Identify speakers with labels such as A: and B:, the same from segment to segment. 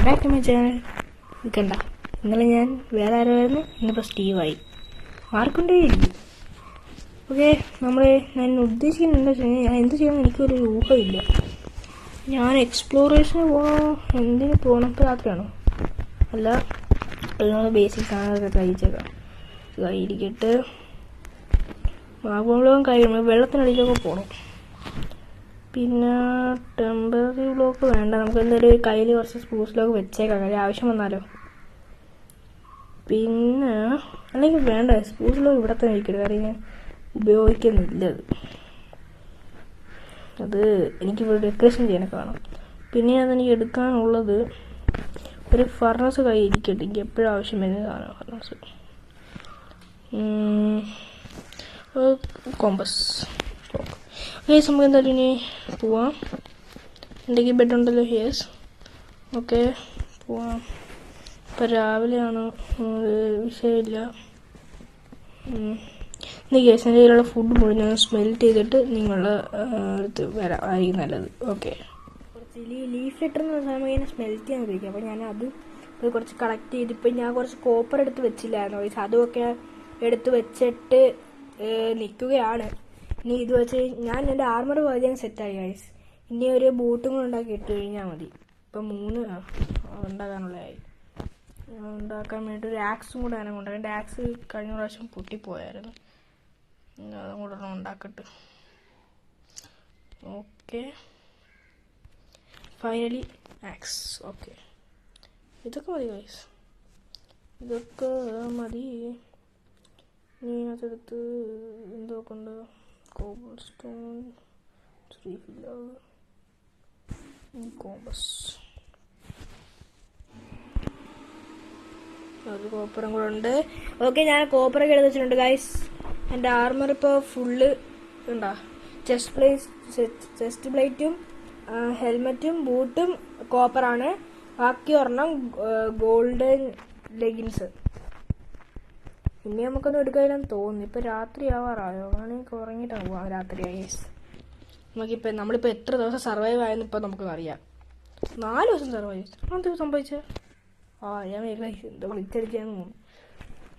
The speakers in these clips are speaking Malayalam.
A: Back to my channel. നിൽക്കണ്ട, ഇന്നലെ ഞാൻ വേറെ ആരായിരുന്നു, ഇന്നിപ്പോൾ സ്റ്റീവായി. ആർക്കൊണ്ടേ ഇല്ല. ഓക്കെ, ഞാൻ ഉദ്ദേശിക്കുന്നത് എന്താ വെച്ച് കഴിഞ്ഞാൽ, ഞാൻ എന്ത് ചെയ്യണമെന്ന് എനിക്കൊരു ഊഹമില്ല. ഞാൻ എക്സ്പ്ലോറേഷന് പോകണോ, എന്തിനു പോകണം? ഇപ്പോൾ രാത്രിയാണോ? അല്ല, ബേസിക് സാധനങ്ങളൊക്കെ കഴിച്ചേക്കാം. കയ്യിരിക്കട്ട് മാവുകളും കഴിയുമ്പോൾ വെള്ളത്തിനടിയിലൊക്കെ പോകണം. പിന്നെ ടെമ്പററി ബ്ലോക്ക് വേണ്ട, നമുക്ക് എന്തായാലും കയ്യിൽ കുറച്ച് സ്പൂസിലൊക്കെ വെച്ചേക്കാം, കാര്യം ആവശ്യം വന്നാലോ. പിന്നെ അല്ലെങ്കിൽ വേണ്ട, സ്പൂസിലൊക്കെ ഇവിടെ തന്നെ ഇരിക്കട്ടെ, കാര്യം ഞാൻ ഉപയോഗിക്കുന്നില്ല അത് എനിക്കിവിടെ ഡെക്കറേഷൻ ചെയ്യാനൊക്കെ വേണം. പിന്നെ അതെനിക്ക് എടുക്കാനുള്ളത് ഒരു ഫർണസ് കയ്യിൽ ഇരിക്കട്ടെ, എനിക്ക് എപ്പോഴും ആവശ്യം വരുന്ന സാധനമാണ് ഫർണസ്. കോമ്പസ്. യെസ്, നമുക്ക് എന്തായാലും ഇനി പോവാം. എൻ്റെ ബെഡ് ഉണ്ടല്ലോ. യെസ്, ഓക്കെ, പോവാം. ഇപ്പം രാവിലെയാണ്, വിഷയമില്ല. ഗ്യാസ് എൻ്റെ കയ്യിലുള്ള ഫുഡ് മുഴുവൻ സ്മെൽറ്റ് ചെയ്തിട്ട് നിങ്ങളുടെ അടുത്ത് ആയിരിക്കും നല്ലത്. ഓക്കെ, കുറച്ച് ലീഫ് ലെറ്റർ എന്ന് പറഞ്ഞാൽ ഇങ്ങനെ സ്മെൽറ്റ് ചെയ്യാൻ ഉപയോഗിക്കും. അപ്പോൾ ഞാൻ അത് കുറച്ച് കളക്ട് ചെയ്ത്, ഇപ്പം ഞാൻ കുറച്ച് കോപ്പർ എടുത്ത് വെച്ചില്ലായിരുന്നു, അതുമൊക്കെ എടുത്ത് വെച്ചിട്ട് നിൽക്കുകയാണ്. ഇനി ഇത് വെച്ച് ഞാൻ എൻ്റെ ആർമർ പകുതി സെറ്റായി ഗൈസ്. ഇനി ഒരു ബൂട്ടും കൂടെ ഉണ്ടാക്കി ഇട്ട് കഴിഞ്ഞാൽ മതി. ഇപ്പം 3 ഉണ്ടാക്കാനുള്ളതായി. ഉണ്ടാക്കാൻ വേണ്ടി ഒരു ആക്സും കൂടെ ഞാൻ കൊണ്ടുവരാം. എൻ്റെ ആക്സ് കഴിഞ്ഞ പ്രാവശ്യം പൊട്ടിപ്പോയായിരുന്നു, അതും കൂടെ ഉണ്ടാക്കട്ടെ. Okay, finally axe. ഓക്കെ, ഇതൊക്കെ മതി ഗൈസ്, ഇതൊക്കെ മതി. ഇനി അതെടുത്ത് എന്തോ കൊണ്ട് കോബിൾ സ്റ്റോൺ, 3 ഫില്ലർ, കോമ്പസ്, ഒരു കോപ്പറും കൂടെ ഉണ്ട്. ഓക്കെ, ഞാൻ കോപ്പറൊക്കെ എടുത്ത് വെച്ചിട്ടുണ്ട് ഗൈസ്. എൻ്റെ ആർമർ ഇപ്പോൾ ഫുള്ള് ഉണ്ടോ. ചെസ്റ്റ് പ്ലേറ്റും ഹെൽമെറ്റും ബൂട്ടും കോപ്പറാണ്. ബാക്കി ഒരെണ്ണം ഗോൾഡൻ ലെഗിൻസ്. ഇനി നമുക്കൊന്നും എടുക്കാനും തോന്നുന്നു. ഇപ്പം രാത്രി ആവാറായോ? ആണെങ്കിൽ ഉറങ്ങിയിട്ടാണ് പോവാം. രാത്രിയായി ഗൈസ്. നമ്മളിപ്പോൾ എത്ര ദിവസം സർവൈവ് ആയെന്ന് ഇപ്പോൾ നമുക്കറിയാം. 4 ദിവസം സർവൈവ്. എന്ത് സംഭവിച്ചത്? ഞാൻ എന്താ വിളിച്ചടിച്ചാന്ന് തോന്നുന്നു.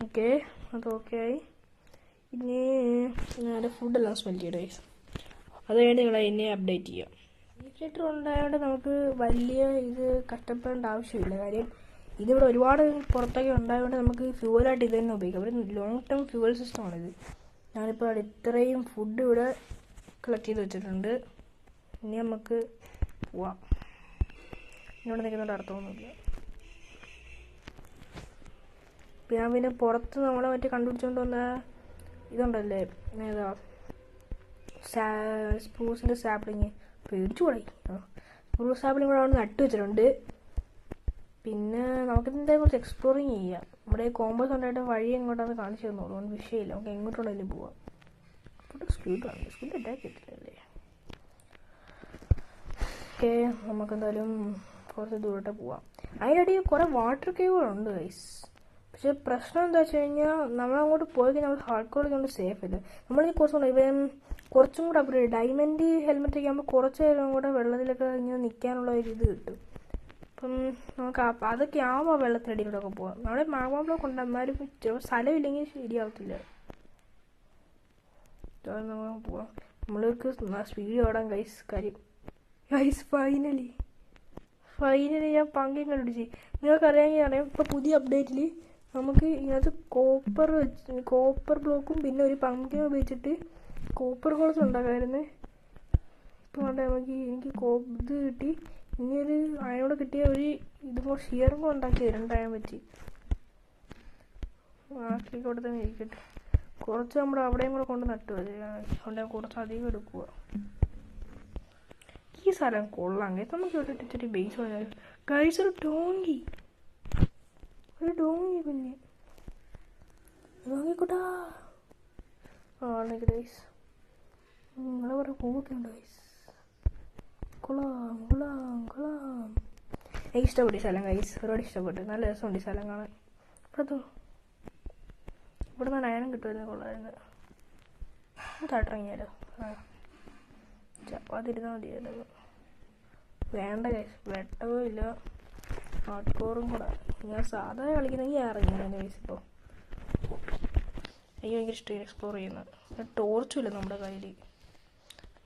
A: ഓക്കെ, അതൊക്കെ ആയി. പിന്നെ ഞാൻ ഫുഡെല്ലാം സ്മെൽ ചെയ്യട്ടെ ഗൈസ്. അത് കഴിഞ്ഞ് നിങ്ങളെ എന്നെ അപ്ഡേറ്റ് ചെയ്യാം. ലീഫ് ഉണ്ടായതുകൊണ്ട് നമുക്ക് വലിയ ഇത് കഷ്ടപ്പെടേണ്ട ആവശ്യമില്ല. കാര്യം ഇതിവിടെ ഒരുപാട് പുറത്തൊക്കെ ഉണ്ടായതുകൊണ്ട് നമുക്ക് ഫ്യൂവലായിട്ട് ഇത് തന്നെ ഉപയോഗിക്കാം. ഒരു ലോങ് ടേം ഫ്യൂവൽ സിസ്റ്റമാണിത്. ഞാനിപ്പോൾ ഇത്രയും ഫുഡ് ഇവിടെ കളക്ട് ചെയ്ത് വെച്ചിട്ടുണ്ട്. ഇനി നമുക്ക് പോവാം. ഇവിടെ നിൽക്കുന്നതുകൊണ്ട് അർത്ഥമൊന്നുമില്ല. ഞാൻ പിന്നെ പുറത്ത് നമ്മളെ കണ്ടുപിടിച്ചുകൊണ്ട് വന്ന ഇതുണ്ടല്ലേ, ഏതാ സ്പ്രൂസിൻ്റെ സാപ്ലിങ്, പേടിച്ചു പോയി. സ്പ്രൂസ് സാപ്ലിങ് കൂടെ അവിടെ നട്ട് വെച്ചിട്ടുണ്ട്. പിന്നെ നമുക്കിതെന്തായാലും കുറച്ച് എക്സ്പ്ലോറിങ് ചെയ്യാം. നമ്മുടെ കോമ്പസ് ഉണ്ടായിട്ട് വഴി എങ്ങോട്ടാന്ന് കാണിച്ചു തന്നോളൂ, അതുകൊണ്ട് വിഷയമില്ല. നമുക്ക് എങ്ങോട്ടുണ്ടെങ്കിലും പോവാം. സ്കൂട്ട് അറ്റാക്ക് ചെയ്തിട്ടല്ലേ. ഓക്കെ, നമുക്കെന്തായാലും കുറച്ച് ദൂരോട്ട് പോവാം. അതിനിടയിൽ കുറേ വാട്ടർ കേവുകളുണ്ട് ഗൈസ്. പക്ഷെ പ്രശ്നം എന്താ വെച്ച് കഴിഞ്ഞാൽ, നമ്മളങ്ങോട്ട് പോയി കഴിഞ്ഞാൽ നമ്മൾ ഹാർഡ് കോർ കൊണ്ട് സേഫ് ഇല്ല. നമ്മളിനി കുറച്ചും കൂടെ അപ്ഗ്രേഡ് ഡയമണ്ട് ഹെൽമെറ്റ് ഒക്കെ ആകുമ്പോൾ കുറച്ച് നേരം കൂടെ വെള്ളത്തിലൊക്കെ ഇങ്ങനെ നിൽക്കാനുള്ള ഒരു ഇത് കിട്ടും. അപ്പം നമുക്ക് അതൊക്കെ ആവാം, വെള്ളത്തിനടിയിലൂടെയൊക്കെ പോകാം. നമ്മുടെ മാവാ ബ്ലോക്ക് ഉണ്ട്, എന്നാലും സ്ഥലമില്ലെങ്കിൽ ശരിയാവത്തില്ല. നമുക്ക് പോവാം. നമ്മൾക്ക് സ്പീഡ് ഓടാൻ കാര്യം ഫൈനലി ഞാൻ പങ്കം കണ്ടുപിടിച്ച്. നിങ്ങൾക്കറിയാമെങ്കിൽ അറിയാം, ഇപ്പോൾ പുതിയ അപ്ഡേറ്റിൽ നമുക്ക് ഇതിനകത്ത് കോപ്പർ ബ്ലോക്കും പിന്നെ ഒരു പങ്കിനെ ഉപയോഗിച്ചിട്ട് കോപ്പർ കോളസ് ഉണ്ടാക്കാമായിരുന്നു. ഇപ്പോൾ എനിക്ക് ഇത് കിട്ടി. ഇനി ഒരു അയനോട് കിട്ടിയ ഒരു ഇതും കൂടെ ഷിയറും കൂടെ ഉണ്ടാക്കി 2 അയൺ വെച്ച് ആക്കിക്കൂടെ തന്നെ ഇരിക്കട്ടെ. കുറച്ച് നമ്മുടെ അവിടെയും കൂടെ കൊണ്ട് നട്ടു അതുകൊണ്ട് കുറച്ച് അധികം എടുക്കുക. ഈ സ്ഥലം കൊള്ളാം. നമുക്ക് ഇവിടെ ഇച്ചിരി ബേസ് പോയാൽ ഗൈസ്, ഒരു ഡോങ്കി പിന്നെ ഡോങ്കിക്കൂട്ടാ ആണെങ്കിൽ ഗൈസ് നിങ്ങളെ പറഞ്ഞ പൂവൊക്കെ ഉണ്ട് ഗൈസ്. കൊള്ളാം. എനിക്ക് ഇഷ്ടപ്പെട്ടു ഈ സ്ഥലം ഗൈസ്, ഒരുപാട് ഇഷ്ടപ്പെട്ടു. നല്ല രസമുണ്ട് ഈ സ്ഥലം കാണാൻ. ഇവിടെ നിന്ന് അയനം കിട്ടുമായിരുന്നു, കൊള്ളായിരുന്നു. താട്ടിറങ്ങിയാലോ? ചപ്പാത്തിരുന്നാൽ മതിയായിരുന്നു. വേണ്ട ഗൈസ്, വെട്ടവും ഇല്ല. ഹാർഡ് കോറും കൂടെ. ഞാൻ സാധാരണ കളിക്കുന്നെങ്കിൽ ഇറങ്ങിയാണ് ഗൈസ്. ഇപ്പോൾ എനിക്ക് ഭയങ്കര ഇഷ്ടമായി എക്സ്പ്ലോർ ചെയ്യുന്നത്. ടോർച്ചും ഇല്ല നമ്മുടെ കയ്യിൽ,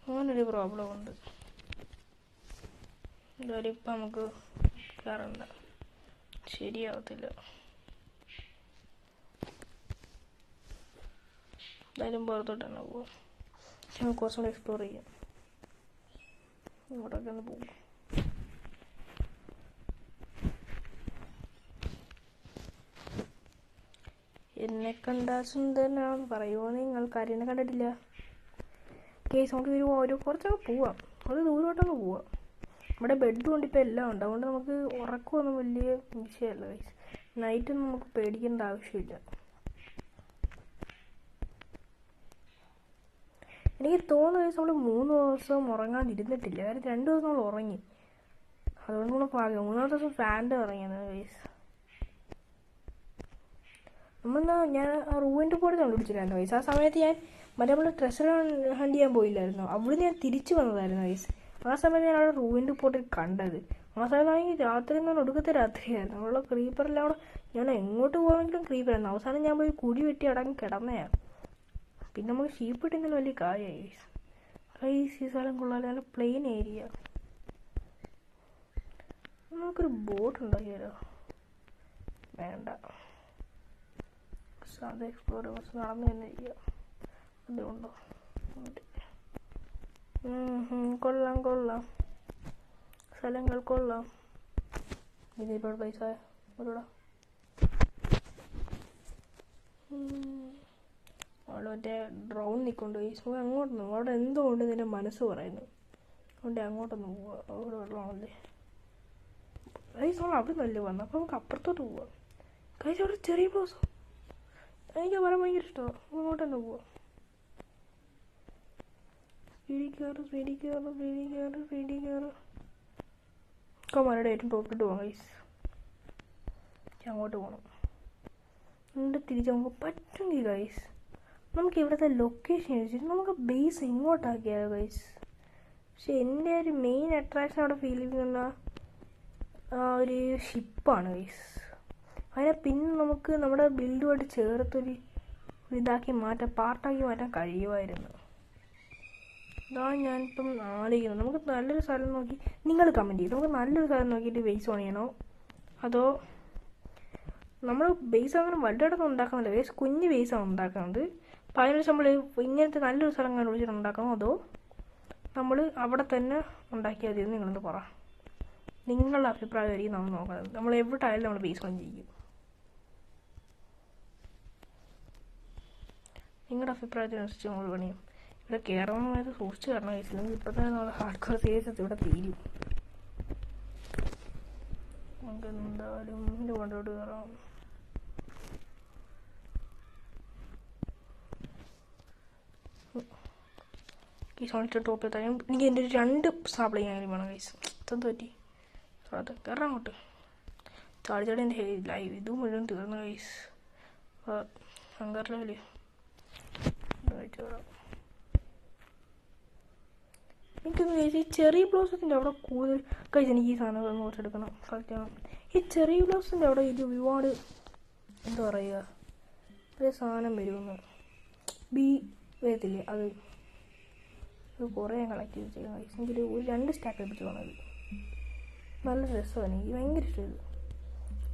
A: അങ്ങനൊരു പ്രോബ്ലം ഉണ്ട്. എന്തായാലും ഇപ്പം നമുക്ക് കയറണ്ട, ശരിയാവത്തില്ല. എന്തായാലും പുറത്തോട്ട് തന്നെ പോവാം. നമുക്ക് കുറച്ചും കൂടെ എക്സ്പ്ലോർ ചെയ്യാം. ഇങ്ങോട്ടൊക്കെ ഒന്ന് പോകും. എന്നെ കണ്ട സുന്ദരനാണെന്ന് പറയുമോ നിങ്ങൾ? കരീനെ കണ്ടിട്ടില്ല കേസ്. നമുക്ക് ഒരു കുറച്ചൊക്കെ പോവാം, അത് ദൂരോട്ടൊക്കെ പോവാം. നമ്മുടെ ബെഡ് കൊണ്ട് ഇപ്പോൾ എല്ലാം ഉണ്ട്, അതുകൊണ്ട് നമുക്ക് ഉറക്കമൊന്നും വലിയ വിഷയമല്ല കേസ്. നൈറ്റൊന്നും നമുക്ക് പേടിക്കേണ്ട ആവശ്യമില്ല. എനിക്ക് തോന്നുന്ന കേസ് നമ്മൾ 3 ദിവസം ഉറങ്ങാതിരുന്നിട്ടില്ല. കാര്യം 2 ദിവസം നമ്മൾ ഉറങ്ങി, അതുകൊണ്ട് നമ്മൾ ഭാഗ്യം. 3-ാമത്തെ ദിവസം ഫാൻ്റെ ഉറങ്ങിയത് കേസ്. ഞാൻ ആ റൂവിൻ്റെ പോയിട്ട് കണ്ടുപിടിച്ചില്ലായിരുന്നു വയസ്സ്. ആ സമയത്ത് ഞാൻ മറ്റേ നമ്മൾ ട്രഷർ ഹണ്ട് ചെയ്യാൻ പോയില്ലായിരുന്നു, അവിടെ ഞാൻ തിരിച്ചു വന്നതായിരുന്നു വയസ്സ്. ആ സമയത്ത് ഞാൻ അവിടെ റൂവിൻ്റെ പോയിട്ട് കണ്ടത്. ആ സമയത്താണെങ്കിൽ രാത്രി എന്ന് പറഞ്ഞാൽ ഒടുക്കത്തെ രാത്രിയായിരുന്നു. അവിടെയുള്ള ക്രീപ്പറെല്ലാം അവിടെ, ഞാൻ എങ്ങോട്ട് പോകാമെങ്കിലും ക്രീപ്പറായിരുന്നു. അവസാനം ഞാൻ പോയി കുടി വെട്ടി അടങ്ങി കിടന്നതാണ്. പിന്നെ നമുക്ക് ഷീപ്പ് ഇട്ടിങ്ങനെ വലിയ കാര്യമായി ഗൈസ്. ഈ സ്ഥലം കൊള്ളാതെ, നല്ല പ്ലെയിൻ ഏരിയ. നമുക്കൊരു ബോട്ട് ഉണ്ടാക്കിയാലോ? വേണ്ട, സാധാ എക്സ്പ്ലോർ കുറച്ച് നടന്നു തന്നെ ചെയ്യാം. അതുകൊണ്ടോ കൊള്ളാം കൊള്ളാം, സ്ഥലങ്ങൾ കൊള്ളാം. ഇതിപ്പോൾ പൈസ ഒരുടാ. അവിടെ മറ്റേ ഡ്രോൺ നിൽക്കൊണ്ട് ഈ സുഖം അങ്ങോട്ടൊന്ന് പോകും. അവിടെ എന്തോ ഉണ്ട് നിന്റെ മനസ്സ് പറയുന്നു, അതുകൊണ്ട് അങ്ങോട്ടൊന്ന് പോവാം. അവിടെ വെള്ളമാണല്ലേ കൈസ്. നമ്മൾ അവിടെ നല്ല വന്നു, അപ്പോൾ നമുക്ക് അപ്പുറത്തോട്ട് പോവാം കൈസ്. അവിടെ ചെറിയ ബ്ലോസം എനിക്ക് പറയാൻ ഭയങ്കര ഇഷ്ടമാണ്. അങ്ങോട്ട് തന്നെ പോവാം. സ്പീഡിൽ കമാരുടെ ഏറ്റവും ടോപ്പിട്ട് പോകാം ഗൈസ്. അങ്ങോട്ട് പോകണം. എന്നിട്ട് തിരിച്ച് നമുക്ക് പറ്റുമെങ്കിൽ ഗൈസ് നമുക്ക് ഇവിടുത്തെ ലൊക്കേഷൻ വെച്ചിട്ട് നമുക്ക് ബേസ് ഇങ്ങോട്ടാക്കിയാലോ ഗൈസ്. പക്ഷെ എൻ്റെ ഒരു മെയിൻ അട്രാക്ഷൻ അവിടെ ഫീൽ ചെയ്യുന്ന ആ ഒരു ഷിപ്പാണ് ഗൈസ്. അതിനെ പിന്നെ നമുക്ക് നമ്മുടെ ബിൽഡുമായിട്ട് ചേർത്തൊരു ഇതാക്കി മാറ്റാൻ, പാർട്ടാക്കി മാറ്റാൻ കഴിയുമായിരുന്നു. ഇതാണ് ഞാനിപ്പം ആലോചിക്കുന്നത്. നമുക്ക് നല്ലൊരു സ്ഥലം നോക്കി, നിങ്ങൾ കമൻറ്റ് ചെയ്യും, നമുക്ക് നല്ലൊരു സ്ഥലം നോക്കിയിട്ട് ബേസ് പണിയണോ അതോ നമ്മൾ ബേസ് അങ്ങനെ വലുതായിട്ടൊന്നും ഉണ്ടാക്കുന്നില്ല, ബേസ് കുഞ്ഞ് ബേസാണ് ഉണ്ടാക്കുന്നത്. അപ്പോൾ അതിനുശേഷം നമ്മൾ ഇങ്ങനത്തെ നല്ലൊരു സ്ഥലം കണ്ടുപിടിച്ചിട്ട് ഉണ്ടാക്കണോ അതോ നമ്മൾ അവിടെ തന്നെ ഉണ്ടാക്കിയാൽ മതി? നിങ്ങളെന്ന് പറ. നിങ്ങളുടെ അഭിപ്രായമായിരിക്കും നമ്മൾ നോക്കുന്നത്. നമ്മൾ എവിടെ ആയാലും നമ്മൾ ബേസ് പണി ചെയ്യും. നിങ്ങളുടെ അഭിപ്രായത്തിനനുസരിച്ച് നമ്മൾ പണിയും. ഇവിടെ കയറുന്നതായത് സൂക്ഷിച്ച് കയറണം കഴിച്ചില്ലെങ്കിൽ ഇപ്പോൾ തന്നെ നമ്മൾ ഹാർഡ് കോർ സീരീസ് ഇവിടെ തീരും. നമുക്ക് എന്തായാലും കൊണ്ടോട്ട് കയറാം. ഈ സോണിറ്റ് ടോപ്പ് എത്താൻ എനിക്ക് എൻ്റെ 2 സാപ്പിളിങ് ആയാലും വേണം കൈസ്. ഇതെന്ത് പറ്റി? അത് കയറാം അങ്ങോട്ട്. ചാടി എൻ്റെ ലൈവ് ഇത് മുഴുവൻ തീർന്നു കൈസ്. ശങ്കർ ലെവല് എനിക്കൊന്ന് കഴിച്ച് ഈ ചെറിയ ബ്ലൗസത്തിൻ്റെ അവിടെ കൂടുതൽ കഴിച്ച് എനിക്ക് ഈ സാധനങ്ങൾ നോട്ടെടുക്കണം. കളിക്കണം. ഈ ചെറിയ ബ്ലൗസിൻ്റെ അവിടെ ഇത് ഒരുപാട് എന്താ പറയുക ഒരു സാധനം വരുമെന്ന് വരത്തില്ലേ, അത് കുറേ ഞാൻ കളക്ട് ചെയ്ത് ചെയ്യണം. എനിക്കൊരു 2 സ്റ്റാക്ക് എടുപ്പിച്ച് പോകണത് നല്ല രസമാണ്. എനിക്ക് ഭയങ്കര ഇഷ്ടമായത്.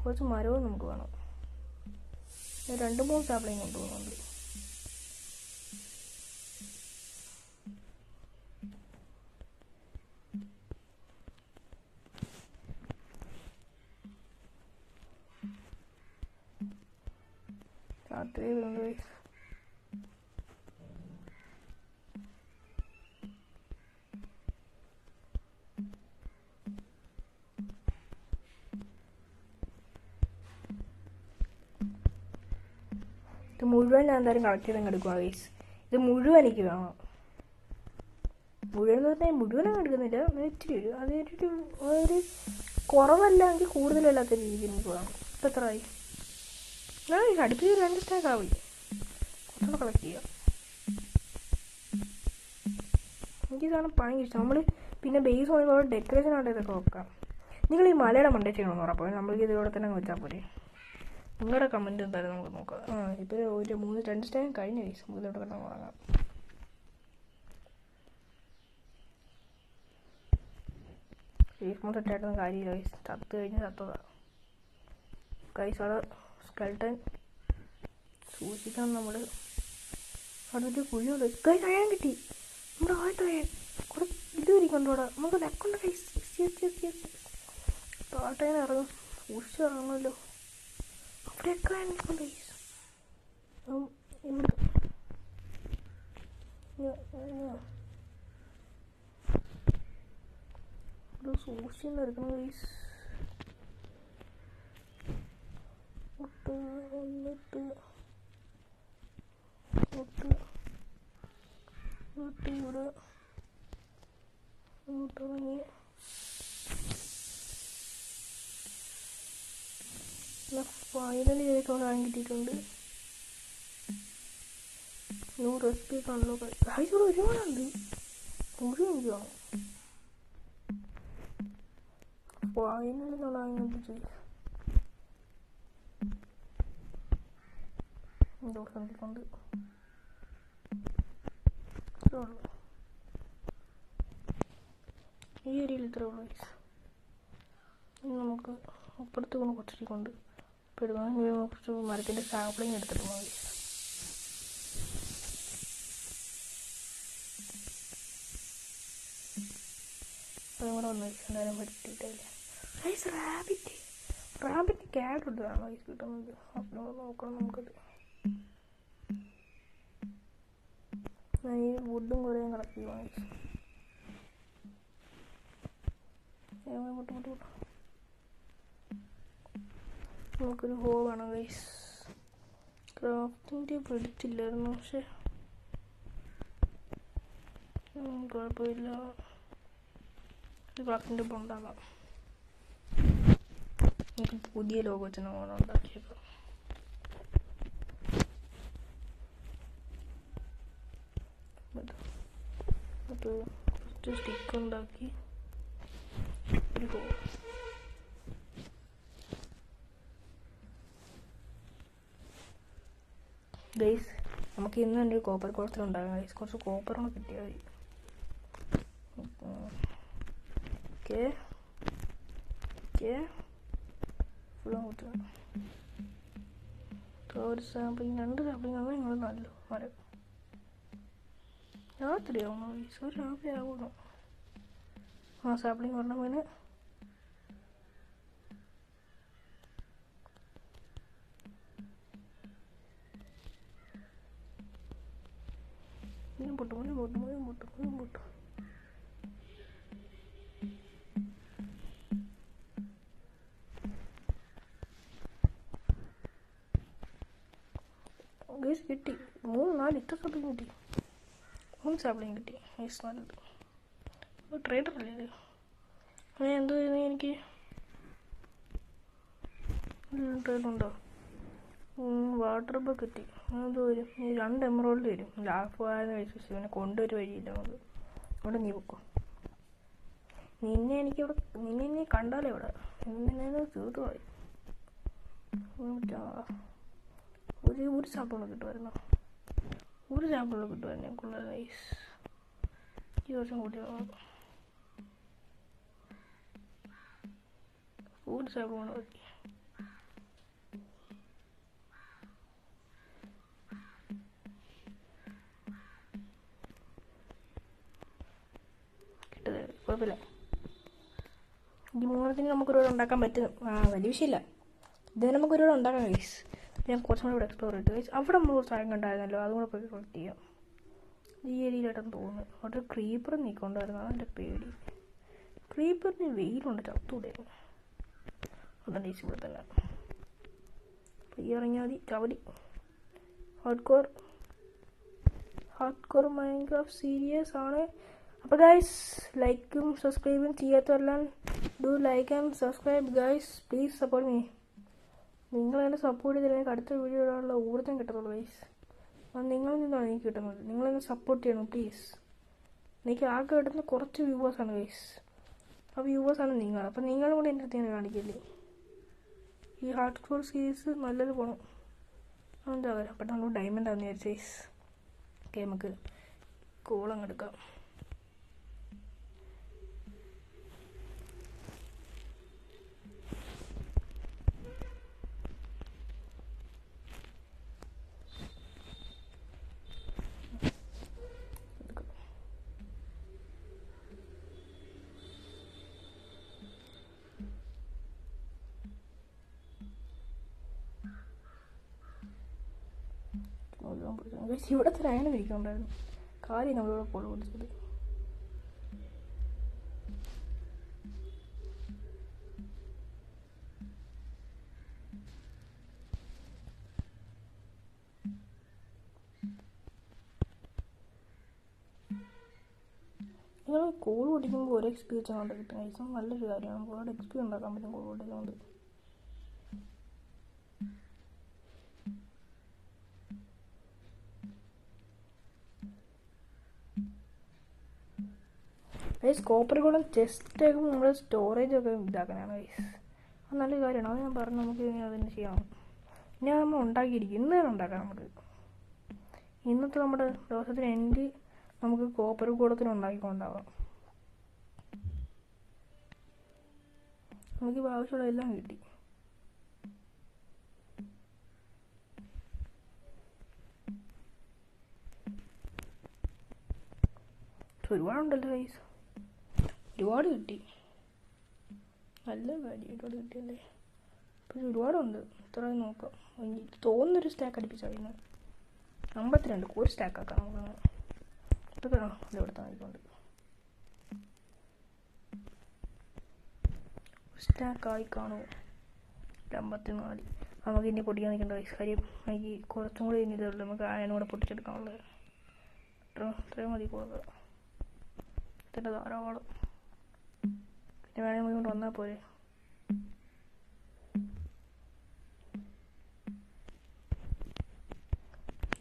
A: കുറച്ച് മരവും നമുക്ക് വേണം. ഞാൻ 2-3 സ്റ്റാപ്ലിങ് കൊണ്ടുപോകുന്നുണ്ട്. രാത്രി വരുന്നത് ഇത് മുഴുവൻ ഞാൻ എന്തായാലും കളക്ട് ചെയ്ത് എടുക്കുക ഗൈസ്. ഇത് മുഴുവൻ എനിക്ക് വേണം. മുഴുവൻ എന്ന് പറഞ്ഞാൽ മുഴുവനും എടുക്കുന്നില്ല, ഇച്ചിരി വരും. അതൊരു കുറവല്ലെങ്കിൽ കൂടുതലല്ലാത്ത രീതിയിൽ എനിക്ക് വേണം. ഇപ്പം എത്രയായി? ഞാൻ അടുപ്പിച്ച് 2 സ്റ്റാക്ക് ആവും. കുറച്ചുകൂടെ കളക്ട് ചെയ്യാം. എനിക്ക് സാധനം ഭയങ്കര ഇഷ്ടം. നമ്മൾ പിന്നെ ബേസ് പറയുമ്പോൾ ഡെക്കറേഷൻ ആയിട്ട് ഇതൊക്കെ വെക്കാം. നിങ്ങൾ ഈ മലയുടെ മണ്ടേ ചെയ്യണമെന്ന് പറഞ്ഞപ്പോൾ നമ്മൾക്ക് ഇതിലൂടെ തന്നെ വെച്ചാൽ പോരെ. നിങ്ങളുടെ കമൻറ്റ് എന്തായാലും നമുക്ക് നോക്കാം. ഇപ്പോൾ ഒരു 2 സ്റ്റൈം കഴിഞ്ഞ കേസ് ഇതിലൂടെ തന്നെ വാങ്ങാം. സേഫ് മോഡ് സെറ്റായിട്ടൊന്നും കാര്യമില്ല ഗൈസ്. ചത്ത് കഴിഞ്ഞ് ചത്തതാണ് ഗൈസ്. അവിടെ സ്കെൽട്ടൻ സൂക്ഷിക്കണം നമ്മൾ. അവിടെ ഒരു കുഴിയുണ്ട് ഗൈസ്. അയാൻ കിട്ടി നമ്മുടെ ആദ്യത്തെ അയാൻ. കുറെ ഇത് വരിക്കൊണ്ടോ അവിടെ നമുക്ക് ലെക്കുണ്ട് ഗൈസ്. താട്ടേനെ ഇറങ്ങും, സൂക്ഷിച്ച് ഇറങ്ങുമല്ലോ. അവിടെയൊക്കെ അയാനിക്കൊണ്ട് ഗൈസ്. ഇവിടെ സൂക്ഷിച്ച് എടുക്കണം ഗൈസ്. വന്നിട്ട് ഇവിടെ ഇറങ്ങി ഫൈനലി അവിടെ ആയി കിട്ടിയിട്ടുണ്ട്. 100 SP കണ്ടോ ഗൈസ്. ഇവിടെ ഒരുപാടുണ്ട്. ഒരു മിനിറ്റാണ് ഫൈനലി കാണാൻ കൊണ്ട് ഈ ഏരിയയിൽ ഇത്ര ഉള്ളു. നമുക്ക് അപ്പുറത്ത് കൊണ്ട് കുറച്ചിട്ട് കൊണ്ട് പെടുവാൻ കുറച്ച് മരത്തിൻ്റെ സാമ്പിളിങ് എടുത്തിട്ട് മതി. അതും കൂടെ വന്ന് എന്തായാലും പറ്റിയിട്ടില്ല. റാബിറ്റ് ക്യാറ്റ് ഇട്ടാണ് ഐസ് കിട്ടുന്നത്. അപ്പോൾ നോക്കണം നമുക്കത്. ഈ വുഡും കുറേ കളക്ട് ചെയ്യുവാണ്. നമുക്കൊരു ഹോ വേണം ഗൈസ്. ക്രാഫ്റ്റിൻ്റെ പിടിച്ചില്ലായിരുന്നു, പക്ഷെ കുഴപ്പമില്ല. ക്രാഫ്റ്റിൻ്റെ ഇപ്പോൾ ഉണ്ടാകാം. നമുക്ക് പുതിയ ലോഗോ വെച്ച് നമ്മൾ ഉണ്ടാക്കിയേക്കാം. ഫസ്റ്റ് സ്റ്റിക്ക് ഉണ്ടാക്കി ഒരു ഹോ. ഗൈസ് നമുക്ക് ഇന്ന് തന്നെ ഒരു കോപ്പർ കുളത്തിലുണ്ടാകാം ഗൈസ്. കുറച്ച് കോപ്പറാണ് കിട്ടിയാൽ മതി. ഒരു സാമ്പിളിങ് 2 സാമ്പിളിങ് ആണ് നിങ്ങൾ നല്ല മരം. രാത്രിയാവണോ ഗൈസ്? ഒരു രാത്രി ആവണോ? സാമ്പിളിങ് പറഞ്ഞ പോലെ പൊട്ടും. ഗൈസ് കിട്ടി 3-4 ഇത്ര സാമ്പിളിങ് കിട്ടി. 3 സാമ്പിളിങ് കിട്ടി ഗൈസ്. നല്ലത്. ട്രേഡർ അല്ലേ ഇത്? അങ്ങനെ എന്തോ എനിക്ക് ട്രേഡുണ്ടോ? വാട്ടർ ബഗ് കിട്ടി. എന്തോ വരും 2 എമറോൾഡ് വരും. ലാഫ് ആയെന്ന് കഴിച്ചു. പിന്നെ കൊണ്ടൊരു വഴിയില്ല നമുക്ക്. അവിടെ നീ പൊക്കോ. നിന്നെ കണ്ടാലേ ഇവിടെ നിന്നെ തീർത്തു പോയി. ഒരു സാമ്പിള് കിട്ടുമായിരുന്നു. ഞങ്ങൾക്കുള്ള ഗൈസ്. ഈ വർഷം കൂടി ഒരു സാമ്പിൾ മതി. കിട്ടത് കുഴപ്പമില്ല. ഈ 3 നമുക്കൊരുപാട് ഉണ്ടാക്കാൻ പറ്റും. വലിയ വിഷയമില്ല. ഇത് നമുക്കൊരുപാട് ഉണ്ടാക്കാം ഗൈസ്. ഞാൻ കുറച്ചും കൂടെ ഇവിടെ എക്സ്പ്ലോർ ചെയ്തു ഗൈസ്. അവിടെ നമ്മൾ ഒരു സ്ഥലം കണ്ടായിരുന്നല്ലോ, അതും കൂടെ പോയി കളക്ട് ചെയ്യാം. ഈ ഏരിയയിലായിട്ടെന്ന് തോന്നുന്നു. അവിടെ ക്രീപ്പർ നീക്കൊണ്ടായിരുന്നു. അതെൻ്റെ പേടി. ക്രീപ്പറിന് വെയിലുണ്ട്, ചത്തൂടായിരുന്നു. അതാണ് ഗൈസ് ഇവിടെ തന്നെ. അപ്പോൾ ഈ ഇറങ്ങിയാൽ മതി. ചവടി ഹാർഡ് കോർ മൈൻക്രാഫ്റ്റ് സീരീസ് ആണ്. അപ്പോൾ ഗൈസ് ലൈക്കും സബ്സ്ക്രൈബും ചെയ്യാത്തവരെല്ലാം do like and subscribe guys. Please support me. നിങ്ങളെന്നെ സപ്പോർട്ട് ചെയ്തില്ല എനിക്ക് അടുത്ത വീഡിയോ ഇടാനുള്ള ഊർജ്ജം കിട്ടത്തുള്ളൂ ഗൈസ്. അത് നിങ്ങളിൽ നിന്നാണ് എനിക്ക് കിട്ടുന്നത്. നിങ്ങളെന്നെ സപ്പോർട്ട് ചെയ്യണം പ്ലീസ്. എനിക്ക് ആകെ കിട്ടുന്ന കുറച്ച് വ്യൂവേഴ്സാണ് ഗൈസ്. അപ്പോൾ വ്യൂവേഴ്സാണ് നിങ്ങൾ. അപ്പോൾ നിങ്ങളും കൂടെ എൻ്റെ അടുത്ത് ഞാൻ കാണിക്കില്ലേ. ഈ ഹാർഡ് കോർ സീരീസ് നല്ലത് പോകണം. എന്താ പറയുക, പെട്ടെന്ന് ഡയമണ്ട് ആണെന്ന് വിചാരിച്ചു. ഓക്കെ, നമുക്ക് കോളങ്ങ് എടുക്കാം. ഇവിടെ തന്നെ അങ്ങനെ ഇരിക്കുന്നുണ്ടായിരുന്നു. കാര്യം നമ്മളിവിടെ കോൾ പിടിച്ചത്. നിങ്ങൾ കോൾ പൊട്ടിക്കുമ്പോൾ ഒരു എക്സ്പി വെച്ചാൽ കൊണ്ട് കിട്ടും. കഴിച്ചാൽ നല്ലൊരു കാര്യമാണ്. നമുക്ക് ഒരുപാട് എക്സ്പി ഉണ്ടാക്കാൻ പറ്റും കോൾ പൊട്ടിക്കുന്നുണ്ട്. ഗൈസ് കോപ്പർ കൂടെ ചെസ്റ്റൊക്കെ നമ്മുടെ സ്റ്റോറേജൊക്കെ ഇതാക്കാനാണ് ഗൈസ്. അത് നല്ലൊരു കാര്യമാണ്. അത് ഞാൻ പറഞ്ഞു, നമുക്ക് ഇനി അതിന് ചെയ്യണം. ഇനി അത് നമ്മൾ ഉണ്ടാക്കിയിരിക്കും. ഇന്ന് തന്നെ ഉണ്ടാക്കാം. നമുക്ക് ഇന്നത്തെ നമ്മുടെ ദിവസത്തിന് എൻഡ് നമുക്ക് കോപ്പർ കൂടത്തിന് ഉണ്ടാക്കിക്കൊണ്ടാവാം. നമുക്ക് ആവശ്യമുള്ള എല്ലാം കിട്ടി. ഒരുപാടുണ്ടല്ലോ ഗൈസ്, ഒരുപാട് കിട്ടി. നല്ല കാര്യം, ഒരുപാട് കിട്ടിയല്ലേ. പക്ഷെ ഒരുപാടുണ്ട്. ഇത്ര നോക്കാം. എനിക്ക് തോന്നുന്നൊരു സ്റ്റാക്ക് അടുപ്പിച്ചാൽ 52 ഒരു സ്റ്റാക്ക് ആക്കാം നമുക്ക്. ഇപ്പം ഇതെടുത്ത് നോക്കിക്കൊണ്ട് സ്റ്റാക്കായി കാണുമോ? 54. നമുക്ക് ഇനി പൊടിക്കാൻ നിൽക്കേണ്ട ഗൈസ്. കാര്യം എനിക്ക് കുറച്ചും കൂടി ഇനി ഇതുള്ളൂ. നമുക്ക് ആയനോടെ പൊട്ടിച്ചെടുക്കാനുള്ളത്. ഇത്രയും മതി കൊടുക്കുക. ഇതിൻ്റെ ധാരാളം. പിന്നെ വേണമെങ്കിൽ കൊണ്ട് വന്നാൽ പോരെ.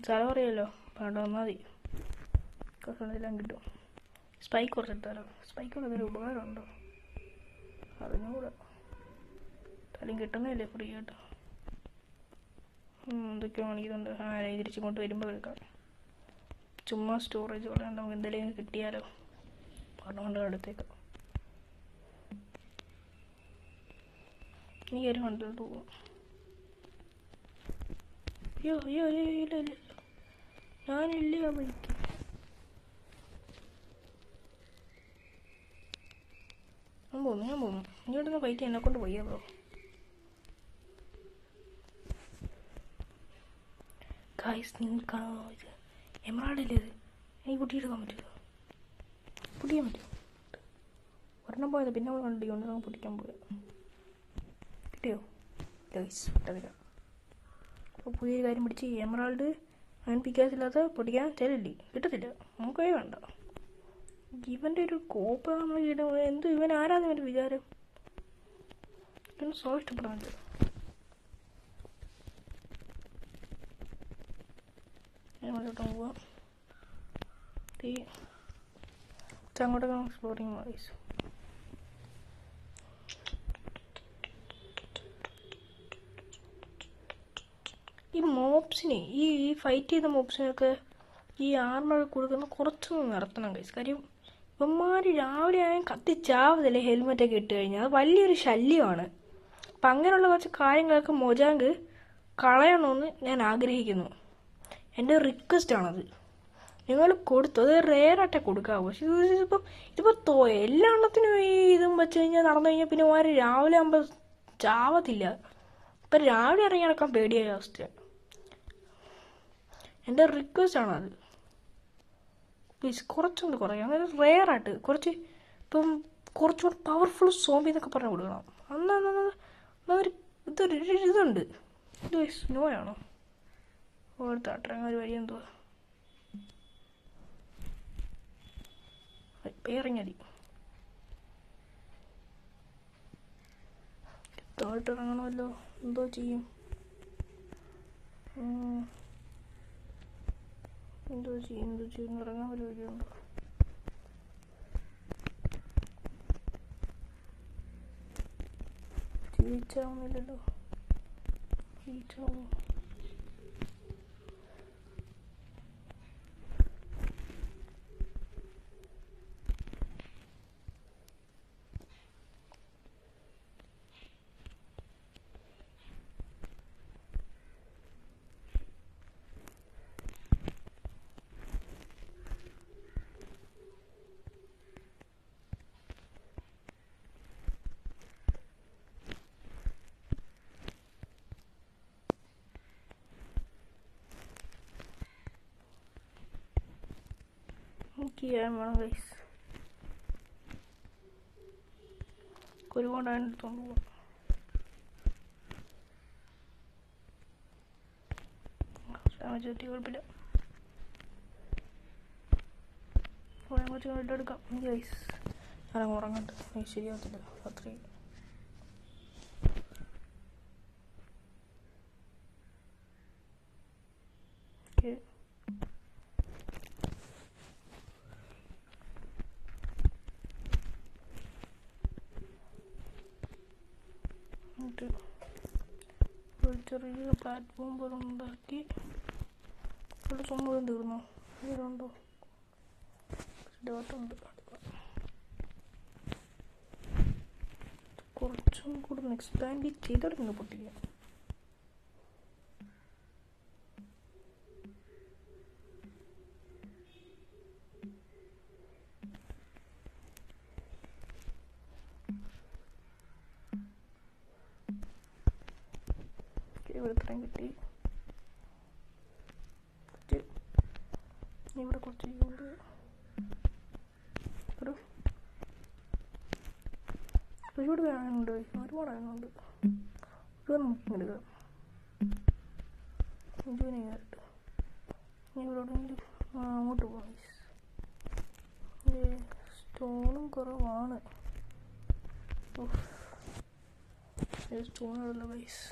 A: സ്ഥലം അറിയാമല്ലോ, വേണ്ട വന്നാൽ മതി. കുറച്ചെല്ലാം കിട്ടും. സ്പൈക്ക് കുറച്ചെടുത്താലോ? സ്പൈക്ക് എന്തെങ്കിലും ഉപകാരമുണ്ടോ? അതിനൂടെ തലയും കിട്ടുന്നില്ലേ ഫ്രീ ആയിട്ട്. എന്തൊക്കെയോ കാണിക്കുന്നുണ്ട്. തിരിച്ചിങ്ങോട്ട് വരുമ്പോൾ എടുക്കാം. ചുമ്മാ സ്റ്റോറേജ് കളയാണ്ട് നമുക്ക് എന്തെങ്കിലും കിട്ടിയാലോ. പറഞ്ഞുകൊണ്ട് അടുത്തേക്കാം. നീ ഒരു കണ്ടിട്ട് പോകും. അയ്യോ അയ്യോ അയ്യോ ഇല്ല ഇല്ല, ഞാനില്ല ബൈക്ക്. ഞാൻ പോന്നു. നീ ഇവിടുന്ന് ഫൈറ്റ് എന്നെ കൊണ്ട് പോയാ ബ്രോ. ഗൈസ് നിങ്ങൾ കാണാമോ? ഇത് എമറാൾഡല്ലേ? ഇത് എനിക്ക് പൊട്ടിയെടുക്കാൻ പറ്റുമോ? പൊട്ടിക്കാൻ പറ്റുമോ? ഒരെണ്ണം പോയത് പിന്നെ വണ്ടി കൊണ്ട് നമുക്ക് പൊട്ടിക്കാൻ പോയത്. കിട്ടിയോ? ഗൈസ് കിട്ടത്തില്ല. അപ്പോൾ പുതിയൊരു കാര്യം പിടിച്ച് എമറാൾഡ് അങ്ങനെ പിക്കാസില്ലാത്ത പൊട്ടിക്കാൻ ചിലല്ലേ കിട്ടത്തില്ല. നമുക്കേ വേണ്ട. ഇവൻ്റെ ഒരു കോപ്പ നമ്മൾ കിട്ടും. എന്ത് ഇവൻ ആരാന്ന് ഇവൻ്റെ വിചാരം? ഇവന് സോ ഇഷ്ടപ്പെടുന്നില്ല. അങ്ങോട്ടോട്ട് പോവാം. അങ്ങോട്ടൊക്കെ എക്സ്പ്ലോറിങ് വൈസ്. ഈ മോബ്സിനെ ഈ ഫൈറ്റ് ചെയ്ത മോബ്സിനൊക്കെ ഈ ആർമർ കൊടുക്കുന്ന കുറച്ചൊന്നും നിർത്തണം ഗൈസ്. കാര്യം ഇവന്മാർ രാവിലെ ആയാലും കത്തിച്ചാവതല്ലേ ഹെൽമെറ്റൊക്കെ ഇട്ട് കഴിഞ്ഞാൽ. അത് വലിയൊരു ശല്യമാണ്. അപ്പം അങ്ങനെയുള്ള കുറച്ച് കാര്യങ്ങളൊക്കെ മൊജാങ്ക് കളയണമെന്ന് ഞാൻ ആഗ്രഹിക്കുന്നു. എൻ്റെ റിക്വസ്റ്റാണത്. നിങ്ങൾ കൊടുത്തു, അത് റെയറായിട്ടേ കൊടുക്കാവൂ. പക്ഷെ ഇതിപ്പോൾ എല്ലാ എണ്ണത്തിനും ഈ ഇതും വെച്ച് കഴിഞ്ഞാൽ നടന്നു കഴിഞ്ഞാൽ പിന്നെ ഓരോ രാവിലെ ആകുമ്പോൾ ചാവത്തില്ല. ഇപ്പം രാവിലെ ഇറങ്ങി നടക്കാൻ പേടിയായ അവസ്ഥയാണ്. എൻ്റെ റിക്വസ്റ്റാണത്. പ്ലീസ് കുറച്ചൊന്ന് കുറയ്ക്കാം. അതായത് റെയറായിട്ട് കുറച്ച് ഇപ്പം കുറച്ചുകൂടെ പവർഫുൾ സോംബി എന്നൊക്കെ പറഞ്ഞ് കൊടുക്കണം. അന്നൊരു ഇതുണ്ട്. ഇത് സ്നോയാണോ? ഓർത്ത് അട്ടറങ്ങ ഒരു വഴി എന്തുവാ? ഇറങ്ങി താഴോട്ട് ഇറങ്ങണമല്ലോ. എന്തോ ചെയ്യും? ഇറങ്ങാൻ വല്ല വഴിയുണ്ടോ? റീച്ചാവുന്നില്ലല്ലോ. റീച്ചാവും. ചെയ്യാൻ വേണം ഗൈസ്. ഒരുപാട് എടുത്തോണ്ട് പോകാം. കുഴപ്പമില്ല. കുറച്ച് എടുക്കാം ഗൈസ്. ഞാനങ്ങ് ഉറങ്ങട്ടെ. ശരിയാകത്തില്ല രാത്രി. ഒരു ചെറിയ പ്ലാറ്റ്ഫോം പോലെ ഉണ്ടാക്കി ഇവിടെ സംഭവം തീർന്നു. ഇതിലുണ്ടോ? ഡോട്ടുണ്ട്. കുറച്ചും കൂടെ എക്സ്പാൻഡ് ചെയ്തെടുക്കുന്നു പൊട്ടിക്കാൻ. ഇവിടെ ഇത്രയും കിട്ടി. ഇവിടെ കുറച്ച് ഉണ്ട്. ഒരുപാട് വേണമുണ്ട്. ഒരുപാട് വേണമുണ്ട്. എടുക്കാം. ഇതിനായിട്ട് ഇവിടെ അങ്ങോട്ട് പോകാം. സ്റ്റോണും കുറവാണ്. സ്റ്റോണുള്ള ഗൈസ്.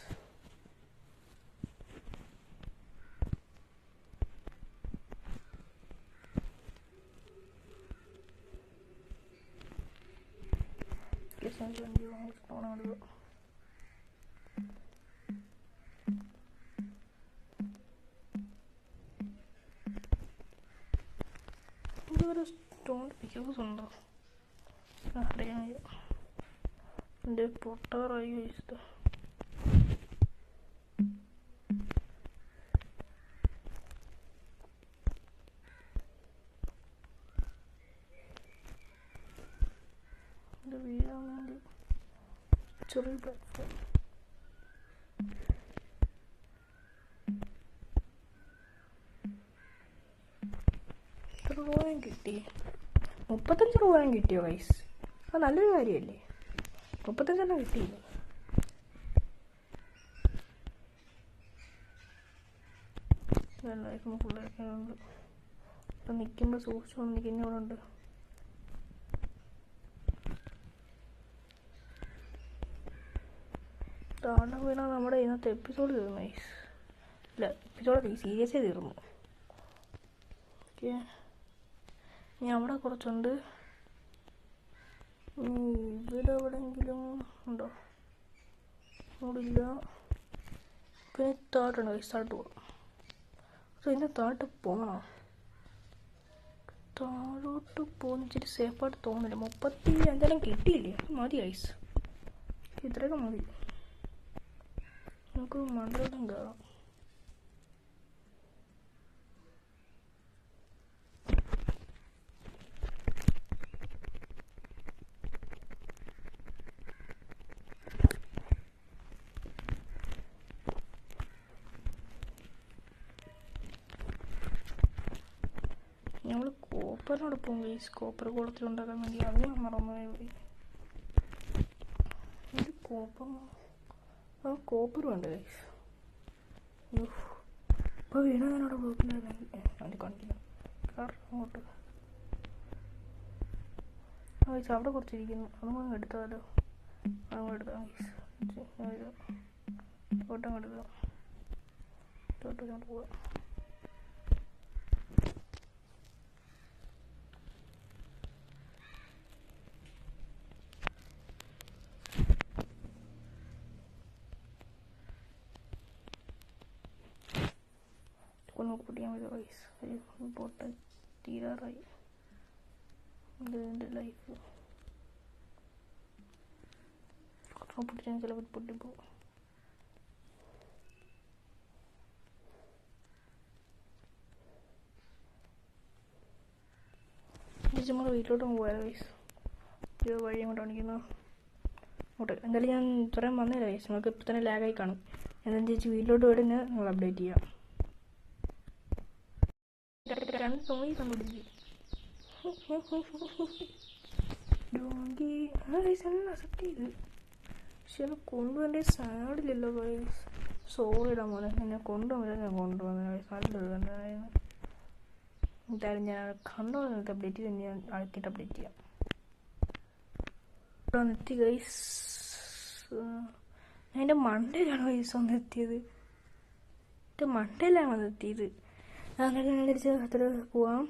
A: ഇതൊരു സ്റ്റോൺ പിക്കോസ് ഉണ്ടോ? അറിയാൻ എൻ്റെ പൊട്ടാറായി കഴിച്ചത്. വീഴാൻ വേണ്ടി ചെറിയ പ്ലാറ്റ്ഫോം. എത്ര രൂപയും കിട്ടി? 35 രൂപയും കിട്ടിയോ ഗൈസ്? അത് നല്ലൊരു കാര്യമല്ലേ? 35 കിട്ടിയില്ല. എല്ലാവർക്കും പിള്ളേർക്കുണ്ട്. ഇപ്പം നിൽക്കുമ്പോൾ സൂക്ഷിച്ചു നിൽക്കുന്നവരുണ്ട്. താഴെ വീണാൽ നമ്മുടെ ഇന്നത്തെ എപ്പിസോഡ് തീർന്നു ഗൈസ്. ഇല്ല, എപ്പിസോഡ് സീരിയസേ തീർന്നു. ഓക്കെ, ഇനി അവിടെ കുറച്ചുണ്ട്. ഇവിടെ എവിടെയെങ്കിലും ഉണ്ടോ? അവിടെ പിന്നെ താഴെയുണ്ട് ഗൈസ്. താഴോട്ട് പോകാം. ഇതിൻ്റെ താഴോട്ട് പോകണം. താഴോട്ട് പോകുന്ന ഇച്ചിരി സേഫായിട്ട് തോന്നുന്നില്ല. 35 കിട്ടിയില്ലേ? അത് മതി ഗൈസ്. ഇത്രയൊക്കെ മതി. നമുക്ക് മണ്ടോട്ടം കയറാം. ഞങ്ങൾ കോപ്പറിനോട് പോകും ഗൈസ്. കോപ്പർ കുളത്തിലുണ്ടാക്കാൻ വേണ്ടി. അത് ഞാൻ മറന്നുപോയി. ഇത് കോപ്പർ വേണ്ട ഗൈസ്. ഇപ്പോൾ വീണ ഞാനവിടെ ബ്ലോക്കിൽ അതിൻ്റെ കാണിക്കില്ല. കാരണം അങ്ങോട്ട് ഗൈസ് അവിടെ കുറച്ചിരിക്കുന്നു. അതും എടുത്താലോ? അതും എടുത്താൽ ഗൈസ്. ഓട്ടം എടുക്കാം. തോട്ടം പോവാം. ഒന്ന് പൊട്ടിയാൽ മതി ഗൈസ്. ഒരു പൊട്ട് തീരാറായി. ഇത് എൻ്റെ ലൈഫ്. പൊട്ടിച്ചാൽ ചിലപ്പോൾ പൊട്ടിപ്പോകും. നമ്മുടെ വീട്ടിലോട്ട് പോയാലോ ഗൈസ്? ഒരു വഴി അങ്ങോട്ട് കാണിക്കുന്നു അങ്ങോട്ട്. എന്തായാലും ഞാൻ ഇത്രയും വന്നില്ല ഗൈസ്. നിങ്ങൾക്ക് ഇപ്പം തന്നെ ലാഗായി കാണും. എന്താണെന്ന് ചേച്ചി വീട്ടിലോട്ട് പോയിട്ട് നിങ്ങൾ അപ്ഡേറ്റ് ചെയ്യാം. രണ്ട് തോന്നി കണ്ടുപിടിച്ച് അക്സെപ്റ്റ് ചെയ്ത്. പക്ഷെ എന്നെ കൊണ്ടുപോകേണ്ട സാഡില്ലല്ലോ ഗൈസ്. സോറിടാ മോനെ, എന്നെ കൊണ്ടുപോകാൻ ഞാൻ കൊണ്ടുപോകുന്നത് ഗൈസ്. നല്ലൊരു എന്തായാലും ഞാൻ കണ്ടോ നിങ്ങൾക്ക് അപ്ഡേറ്റ് ചെയ്ത് ഞാൻ അടുത്തിട്ട് അപ്ഡേറ്റ് ചെയ്യാം. ഇവിടെ വന്നെത്തി ഗൈസ്. ഞാൻ എൻ്റെ മണ്ടയിലാണ് ഗൈസ് വന്നെത്തിയത്. എൻ്റെ മണ്ടയിലാണ് വന്നെത്തിയത്. അങ്ങനെ ഞാൻ തിരിച്ച് അത്ര പോവാം.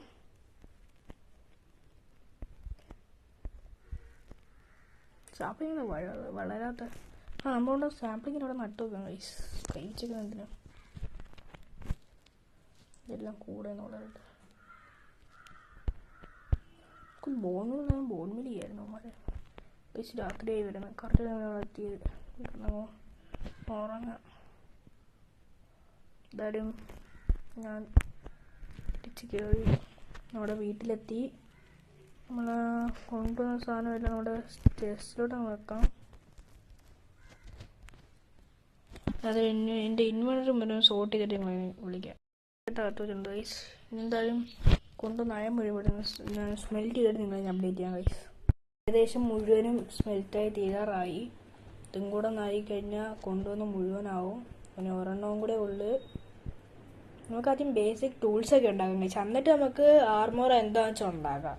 A: സാപ്പിളിങ്ങനെ വളരാത്ത നമ്മളുകൊണ്ട് സാപ്പിളിങ്ങനെ അവിടെ നട്ടു വെക്കാം ഗൈസ്. കഴിച്ചൊക്കെ എന്തിനാ ഇതെല്ലാം കൂടെ വളരട്ടെ. ബോൺമിൽ ചെയ്യായിരുന്നു അവന്മാരെ ഗൈസ്. രാത്രിയായി വരുന്നത്. കറക്റ്റ് എത്തിയത് ഉറങ്ങാം. എന്തായാലും ഞാൻ തിരിച്ച് കയറി നമ്മുടെ വീട്ടിലെത്തി. നമ്മൾ കൊണ്ടുവന്ന സാധനമെല്ലാം നമ്മുടെ സ്റ്റേഴ്സിലോട്ട് വെക്കാം. അത് എൻ്റെ ഇൻവെർട്ടറും വരും സോർട്ട് ചെയ്തിട്ട് ഞങ്ങൾ വിളിക്കാം. അകത്ത് വെച്ചിട്ടുണ്ട് ഗൈസ്. എന്തായാലും കൊണ്ടുവന്ന് അയം മുഴുവൻ സ്മെൽ ചെയ്തിട്ട് നിങ്ങളെ അപ്ഡേറ്റ് ചെയ്യാം ഗൈസ്. ഏകദേശം മുഴുവനും സ്മെൽറ്റായി തീരാറായി. ഇതും കൂടെ ഒന്നായി കഴിഞ്ഞാൽ കൊണ്ടുവന്ന് മുഴുവനാവും. പിന്നെ ഒരെണ്ണവും കൂടെ ഉള്ളു. നമുക്ക് ആദ്യം ബേസിക് ടൂൾസൊക്കെ ഉണ്ടാക്കാം ഗൈസ്. എന്നിട്ട് നമുക്ക് ആർമോർ എന്താണെന്ന് വെച്ചാൽ ഉണ്ടാക്കാം.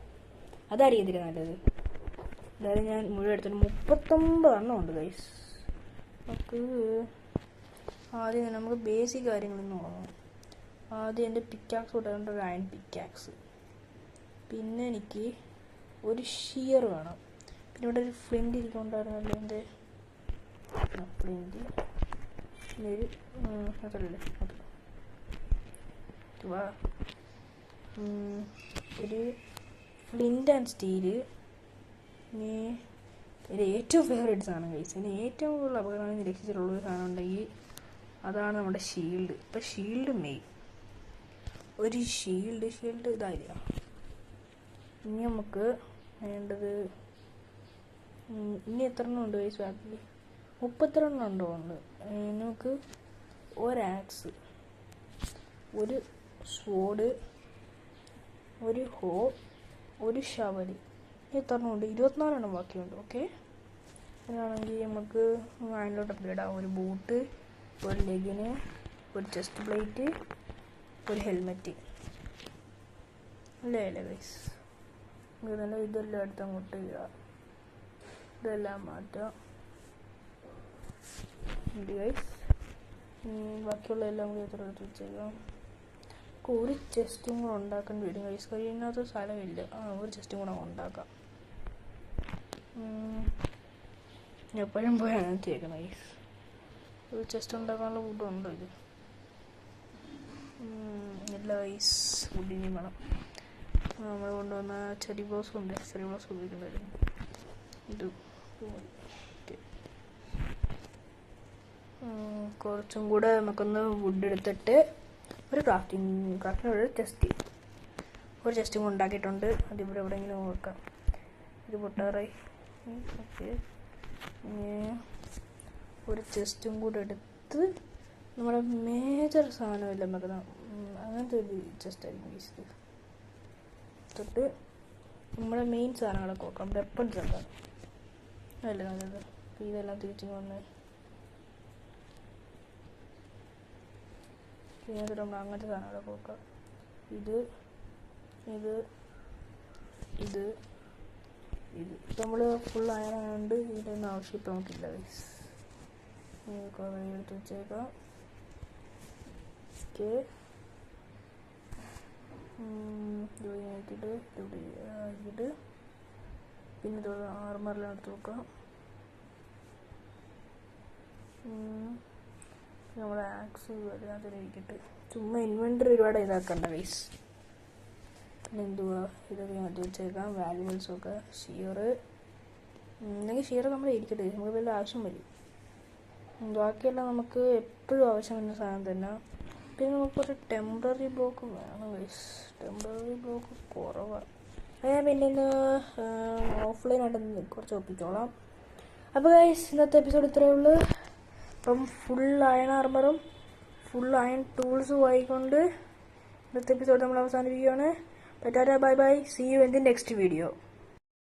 A: അതറിയത്തില്ല നല്ലത്. എന്തായാലും ഞാൻ മുഴുവൻ എടുത്തിട്ട് 39 എണ്ണം ഉണ്ട് ഗൈസ്. ആദ്യം നമുക്ക് ബേസിക് കാര്യങ്ങളൊന്നും നോക്കാം. ആദ്യം എൻ്റെ പിക്കാക്സ് കൊണ്ടുവരേണ്ട ഒരു അയൺ പിക്കാക്സ്. പിന്നെ എനിക്ക് ഒരു ഷിയർ വേണം. പിന്നെ ഇവിടെ ഒരു ഫ്ലിൻറ്റ് ഇരിക്കൊണ്ടായിരുന്നല്ലോ. എൻ്റെ ഫ്ലിൻറ്റ് ഒരു അതല്ലേ ഒരു ഫ്ലിൻറ്റ് ആൻഡ് സ്റ്റീല്. പിന്നെ എൻ്റെ ഏറ്റവും ഫേവറേറ്റ് സാധനം കഴിച്ചു. എൻ്റെ ഏറ്റവും കൂടുതൽ അപകടങ്ങൾ നിരീക്ഷിച്ചിട്ടുള്ളൊരു സാധനം ഉണ്ടെങ്കിൽ അതാണ് നമ്മുടെ ഷീൽഡ്. ഇപ്പം ഷീൽഡ് മെയിൻ. ഒരു ഷീൽഡ് ഇതായില്ല. ഇനി നമുക്ക് വേണ്ടത് ഇനി എത്ര എണ്ണം ഉണ്ട് ഗൈസ് ബാക്കിൽ? 32 ഉണ്ടോ ഉണ്ട്. നമുക്ക് ഒരാക്സ്, ഒരു സ്വോർഡ്, ഒരു ഹോ, ഒരു ഷവല്. എത്ര എണ്ണം ഉണ്ട്? 24 എണ്ണം ബാക്കിയുണ്ട്. ഓക്കെ, അങ്ങനെയാണെങ്കിൽ നമുക്ക് അതിലോട്ട് അപ്ഗ്രേഡ് ആവും. ഒരു ബൂട്ട്, ഒരു ലെഗിന്, ഒരു ചെസ്റ്റ് പ്ലേറ്റ്, ഒരു ഹെൽമെറ്റ്. അല്ലേ ഗൈസ്? ഇതെല്ലാം എടുത്ത് അങ്ങോട്ട് ഇടാം. ഇതെല്ലാം മാറ്റാം ഗൈസ്. ബാക്കിയുള്ള എല്ലാം കൂടി എത്ര എടുത്ത് വെച്ചേക്കാം. ഒരു ചെസ്റ്റും കൂടെ ഉണ്ടാക്കേണ്ടി വരും ഗൈസ്. കഴിയുന്നകത്ത് സ്ഥലമില്ല. ഒരു ചെസ്റ്റും കൂടെ ഉണ്ടാക്കാം. എപ്പോഴും പോയി അങ്ങനെ ചെയ്യണം ഗൈസ്. ഒരു ചെസ്റ്റ് ഉണ്ടാക്കാനുള്ള ഫുഡുണ്ടോ ഇത്? ഇല്ല ഗൈസ്, ഫുഡിന് വേണം. നമ്മൾ കൊണ്ടുവന്ന ചെറി ബ്ലോസ് ഉണ്ട്. ചെറി ബ്ലോസ് ഉപയോഗിക്കുന്നതായിരുന്നു ഇത്. കുറച്ചും കൂടെ നമുക്കൊന്ന് വുഡ് എടുത്തിട്ട് ഒരു ക്രാഫ്റ്റിനോട് ഒരു ചെസ്റ്റും ഉണ്ടാക്കിയിട്ടുണ്ട്. അതിവിടെ എവിടെയെങ്കിലും നോക്കാം. ഇത് പൊട്ടാറായി. ഓക്കെ, ഒരു ചെസ്റ്റും കൂടെ എടുത്ത് നമ്മുടെ മേജർ സാധനമല്ല നമുക്ക് അങ്ങനത്തെ ഒരു ചെസ്റ്റായിരിക്കും ഇത്. തൊട്ട് നമ്മുടെ മെയിൻ സാധനങ്ങളൊക്കെ നോക്കാം. വെപ്പൺസ് എന്താണ് അല്ലേ നല്ലത്. ഇതെല്ലാം തിരിച്ചു വന്ന് പിന്നെ നമ്മൾ അങ്ങനത്തെ സാധനങ്ങളൊക്കെ നോക്കാം. ഇത് ഇത് ഇത് ഇത് നമ്മൾ ഫുൾ അയണായതുകൊണ്ട് ഇതിൻ്റെ ആവശ്യം ഇപ്പം നമുക്കില്ല ഗൈസ്. കുറേ എടുത്ത് വെച്ചേക്കാം. ഓക്കെ, ആക്കിയിട്ട് ആക്കിയിട്ട് പിന്നെ ഇതോടെ ആർമറിലെടുത്ത് നോക്കാം. നമ്മുടെ ആക്സ് അതിലിരിക്കട്ടെ. ചുമ്മാ ഇൻവെൻ്ററി ഒരുപാട് ഇതാക്കണ്ട ഗൈസ്. പിന്നെ എന്തുവാ ഇതൊക്കെ മാറ്റി വെച്ചേക്കാം. വാല്യൂബിൾസൊക്കെ ഷിയർ അല്ലെങ്കിൽ ഷിയർ നമ്മൾ ഇരിക്കട്ടെ, നമുക്ക് വലിയ ആവശ്യം വരും. ബാക്കിയെല്ലാം നമുക്ക് എപ്പോഴും ആവശ്യം വരുന്ന സാധനം തന്നെ. പിന്നെ നമുക്ക് കുറച്ച് ടെമ്പററി ബ്ലോക്ക് വേണം ഗൈസ്. ടെമ്പററി ബ്ലോക്ക് കുറവാണ്. ഞാൻ പിന്നെ ഇന്ന് ഓഫ്ലൈനായിട്ട് കുറച്ച് ഒപ്പിച്ചോളാം. അപ്പോൾ ഗൈസ് ഇന്നത്തെ എപ്പിസോഡ് ഇത്രയേ ഉള്ളൂ. അപ്പം ഫുൾ അയൺ ആർമറും ഫുൾ അയൺ ടൂൾസും ആയിക്കൊണ്ട് ഇന്നത്തെ എപ്പിസോഡ് നമ്മൾ അവസാനിപ്പിക്കുകയാണ്. Tata bye bye, see you in the next video.